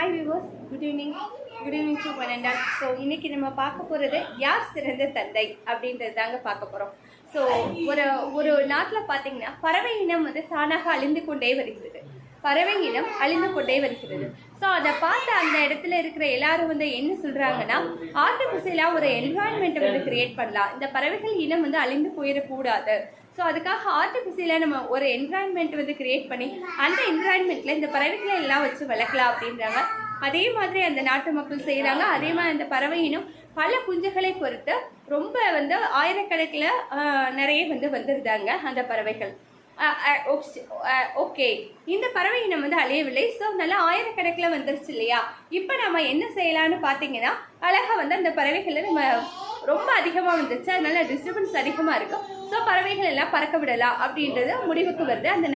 Hi viewers, good evening to one and all. So இன்னைக்கு நம்ம பார்க்க போகிறது யார் சிறந்த தந்தை அப்படின்றது தாங்க பார்க்க போகிறோம். ஸோ ஒரு நாட்டில் பார்த்தீங்கன்னா பறவை இனம் வந்து தானாக அழிந்து கொண்டே வருகிறது. ஸோ அதை பார்த்து அந்த இடத்துல இருக்கிற எல்லாரும் வந்து என்ன சொல்கிறாங்கன்னா, ஆர்டிஃபிஷியலாக ஒரு என்வாயன்மெண்ட்டை வந்து கிரியேட் பண்ணலாம், இந்த பறவைகள் இனம் வந்து அழிந்து போயிடக்கூடாது. ஸோ அதுக்காக ஆர்டிஃபிஷியலாக நம்ம ஒரு என்வாயன்மெண்ட் வந்து கிரியேட் பண்ணி அந்த என்வாயன்மெண்ட்டில் இந்த பறவைகளை எல்லாம் வச்சு வளர்க்கலாம் அப்படின்றாங்க. அதே மாதிரி அந்த நாட்டு மக்கள் செய்கிறாங்க. அதே மாதிரி அந்த பறவை இனம் பல குஞ்சுகளை பொறுத்து ரொம்ப வந்து ஆயிரக்கணக்கில் நிறைய வந்து வந்துருந்தாங்க அந்த பறவைகள். ஓகே, இந்த பறவை இனம் வந்து அழியவில்லை. ஸோ நல்லா ஆயிரக்கணக்கில் வந்துருச்சு இல்லையா? இப்போ நம்ம என்ன செய்யலான்னு பார்த்தீங்கன்னா, அழகாக வந்து அந்த பறவைகளை நம்ம ரொம்ப அதிகமாக வந்துருச்சு, அதனால டிஸ்டர்பன்ஸ் அதிகமாக இருக்கும். ஸோ பறவைகள் எல்லாம் பறக்க விடலாம் அப்படின்றது முடிவுக்கு வருது. அந்த